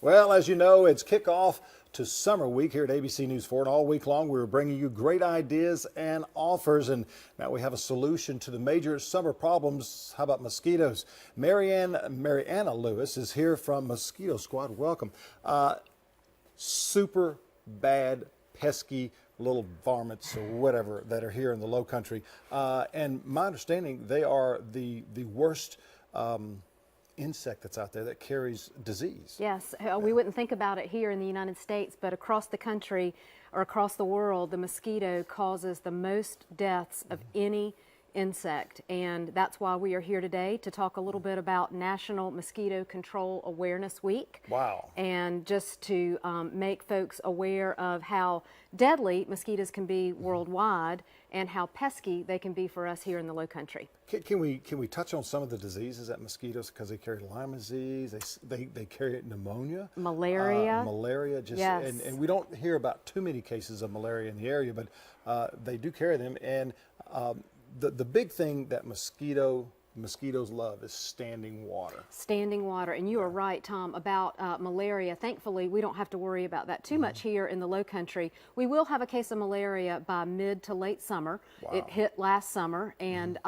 Well, as you know, it's kickoff to summer week here at ABC News 4, and all week long we're bringing you great ideas and offers, and now we have a solution to the major summer problems. How about mosquitoes? Mariana Lewis is here from Mosquito Squad. Welcome. Super bad, pesky little varmints or whatever that are here in the low country, and my understanding they are the worst insect that's out there that carries disease. Yes, we wouldn't think about it here in the United States, but across the country or across the world, the mosquito causes the most deaths of any insect, and that's why we are here today to talk a little bit about National Mosquito Control Awareness Week. Wow. And just to make folks aware of how deadly mosquitoes can be worldwide and how pesky they can be for us here in the low country. Can we touch on some of the diseases that mosquitoes, because they carry Lyme disease, they carry pneumonia, malaria, yes. And we don't hear about too many cases of malaria in the area, but they do carry them. And the big thing that mosquitoes love is standing water. Standing water, and you are right, Tom, about malaria. Thankfully, we don't have to worry about that too much here in the low country. We will have a case of malaria by mid to late summer. Wow. It hit last summer, and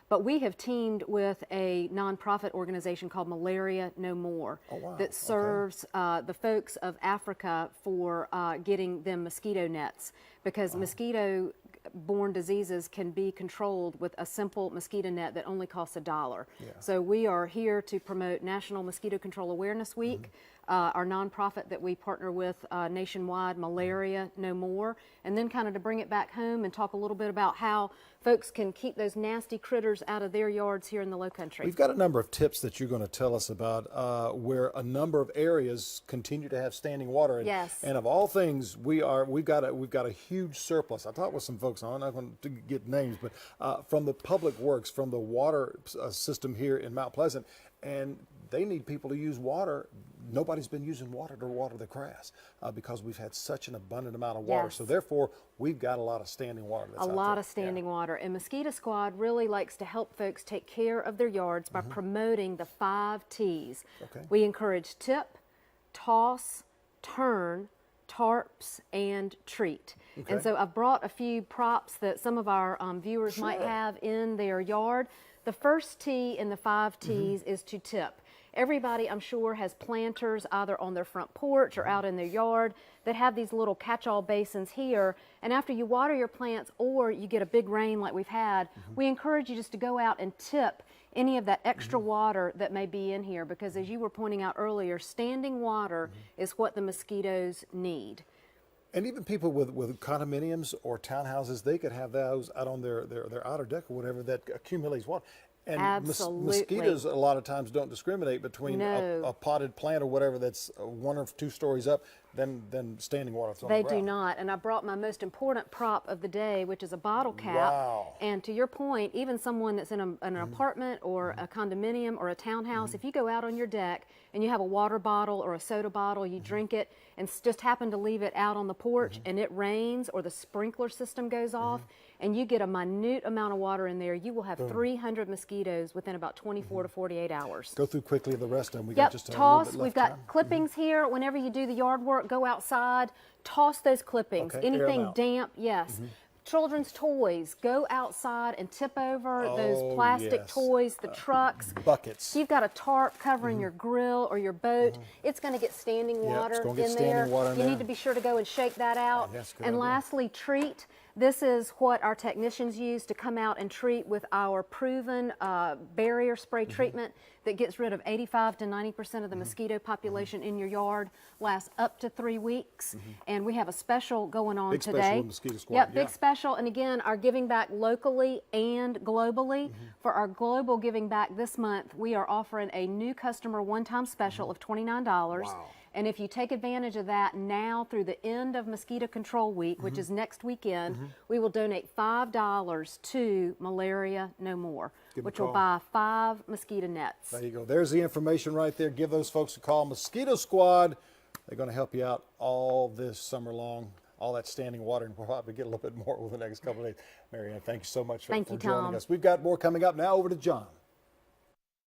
but we have teamed with a nonprofit organization called Malaria No More. Oh, wow. That serves the folks of Africa for getting them mosquito nets, because mosquito-borne diseases can be controlled with a simple mosquito net that only costs $1. Yeah. So we are here to promote National Mosquito Control Awareness Week. Our nonprofit that we partner with nationwide, Malaria No More, and then kind of to bring it back home and talk a little bit about how folks can keep those nasty critters out of their yards here in the low country. We've got a number of tips that you're going to tell us about where a number of areas continue to have standing water. And, yes. And of all things, we've got a huge surplus. I talked with some folks, I'm not going to get names, but from the Public Works, from the water system here in Mount Pleasant, and they need people to use water. Nobody's been using water to water the grass because we've had such an abundant amount of water. Yes. So therefore, we've got a lot of standing water that's out there. A lot of standing water. And Mosquito Squad really likes to help folks take care of their yards by promoting the 5 T's. Okay. We encourage tip, toss, turn, tarps, and treat. Okay. And so I've brought a few props that some of our viewers might have in their yard. The first T in the 5 T's is to tip. Everybody, I'm sure, has planters either on their front porch or out in their yard that have these little catch-all basins here. And after you water your plants or you get a big rain like we've had, we encourage you just to go out and tip any of that extra water that may be in here, because as you were pointing out earlier, standing water is what the mosquitoes need. And even people with condominiums or townhouses, they could have those out on their outer deck or whatever that accumulates water. And Absolutely. Mosquitoes a lot of times don't discriminate between a potted plant or whatever that's 1 or 2 stories up than standing water that's on the ground. They do not. And I brought my most important prop of the day, which is a bottle cap. Wow. And to your point, even someone that's in an apartment or a condominium or a townhouse, if you go out on your deck and you have a water bottle or a soda bottle, you drink it and just happen to leave it out on the porch and it rains or the sprinkler system goes off and you get a minute amount of water in there, you will have 300 mosquitoes within about 24 to 48 hours. Go through quickly the rest of them. We Yep, got just a toss. little bit left. We've got time. clippings here. Whenever you do the yard work, go outside, toss those clippings. Okay, air them Anything out. damp, yes. Children's toys, go outside and tip over those plastic toys, the trucks. Buckets. If you've got a tarp covering your grill or your boat, it's going to get standing water it's gonna get in standing there. water in You there. need to be sure to go and shake that out. Yes, good And idea. lastly, treat. This is what our technicians use to come out and treat with our proven barrier spray treatment that gets rid of 85 to 90% of the mosquito population in your yard, lasts up to 3 weeks. And we have a special going on Big today. special with Mosquito Squad, Yep, big yeah. special. And again, our giving back locally and globally. For our global giving back this month, we are offering a new customer one-time special of $29. Wow. And if you take advantage of that now through the end of Mosquito Control Week, which is next weekend, we will donate $5 to Malaria No More, Give 'em which a will call. buy 5 mosquito nets. There you go. There's the information right there. Give those folks a call. Mosquito Squad. They're going to help you out all this summer long. All that standing water, and we'll probably get a little bit more over the next couple of days. Marianne, thank you so much for Thank you, joining Tom. us. We've got more coming up now. Over to John.